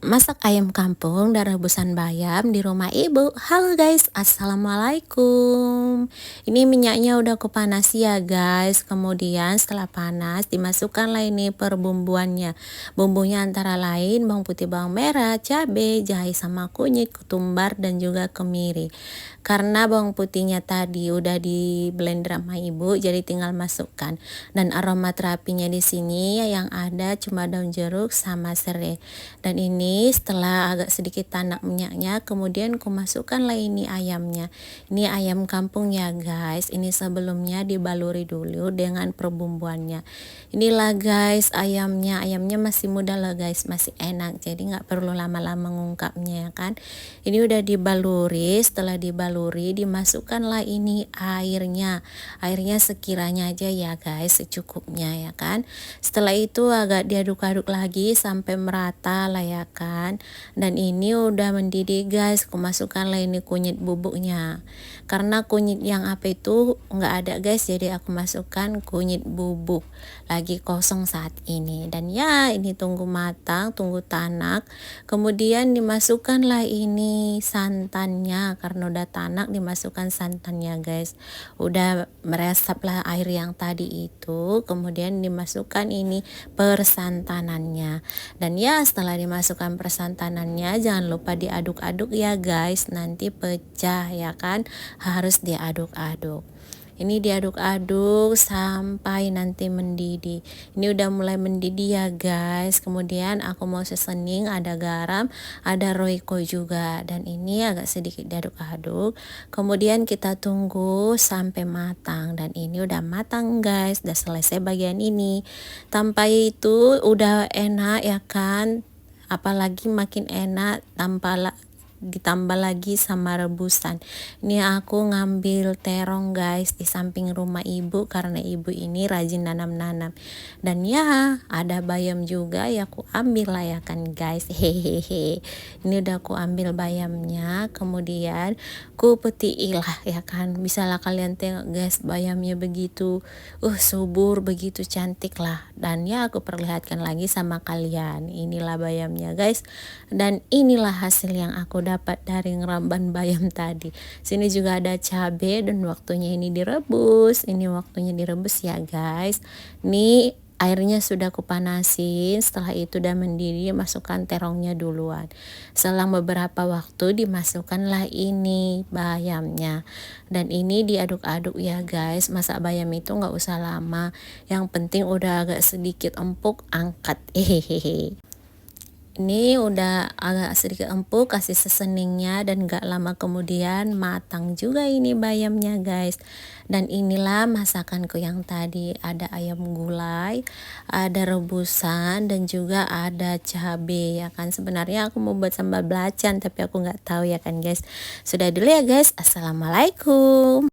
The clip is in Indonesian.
Masak ayam kampung dan rebusan bayam di rumah ibu. Halo guys, assalamualaikum. Ini minyaknya udah aku panasi ya guys. Kemudian setelah panas dimasukkanlah ini perbumbuannya. Bumbunya antara lain bawang putih, bawang merah, cabai, jahe sama kunyit, ketumbar dan juga kemiri. Karena bawang putihnya tadi udah di blender sama ibu, jadi tinggal masukkan. Dan aroma terapinya di sini yang ada cuma daun jeruk sama serai. Dan ini setelah agak sedikit tanak minyaknya, kemudian ku masukkanlah ini ayamnya. Ini ayam kampung ya guys. Ini sebelumnya dibaluri dulu dengan perbumbuannya. Inilah guys ayamnya. Ayamnya masih muda lah guys, masih enak. Jadi nggak perlu lama-lama mengungkapnya ya kan. Ini udah dibaluri. Setelah dibaluri dimasukkanlah ini airnya. Airnya sekiranya aja ya guys, secukupnya ya kan. Setelah itu agak diaduk-aduk lagi sampai merata lah ya kan. Dan ini udah mendidih guys, aku masukkanlah ini kunyit bubuknya. Karena kunyit yang apa itu nggak ada guys, jadi aku masukkan kunyit bubuk. Lagi kosong saat ini. Dan ya ini tunggu matang, tunggu tanak. Kemudian dimasukkanlah ini santannya. Karena udah tanak dimasukkan santannya guys. Udah meresaplah air yang tadi itu. Kemudian dimasukkan ini persantanannya. Dan ya setelah dimasukkan persantanannya jangan lupa diaduk-aduk ya guys, nanti pecah ya kan, harus diaduk-aduk. Ini diaduk-aduk sampai nanti mendidih. Ini udah mulai mendidih ya guys. Kemudian aku mau seasoning, ada garam, ada royco juga. Dan ini agak sedikit diaduk-aduk. Kemudian kita tunggu sampai matang. Dan ini udah matang guys. Udah selesai bagian ini. Tanpa itu udah enak ya kan. Apalagi makin enak ditambah lagi sama rebusan. Ini aku ngambil terong guys di samping rumah ibu, karena ibu ini rajin nanam-nanam. Dan ya ada bayam juga ya aku ambil lah ya kan guys. Hehehe. Ini udah aku ambil bayamnya, kemudian ku petik lah ya kan. Bisalah kalian tengok guys, bayamnya begitu subur, begitu cantik lah. Dan ya aku perlihatkan lagi sama kalian. Inilah bayamnya guys. Dan inilah hasil yang aku dapat dari ngeramban bayam tadi. Sini juga ada cabai dan waktunya ini direbus. Ini waktunya direbus ya guys. Ini airnya sudah kupanasin. Setelah itu udah mendidih, masukkan terongnya duluan. Selang beberapa waktu dimasukkanlah ini bayamnya. Dan ini diaduk-aduk ya guys. Masak bayam itu nggak usah lama. Yang penting udah agak sedikit empuk, angkat. Hehehe. Ini udah agak sedikit empuk, kasih seasoningnya, dan gak lama kemudian matang juga ini bayamnya guys. Dan inilah masakanku yang tadi, ada ayam gulai, ada rebusan, dan juga ada cabai ya kan. Sebenarnya aku mau buat sambal belacan tapi aku nggak tahu ya kan guys. Sudah dulu ya guys, assalamualaikum.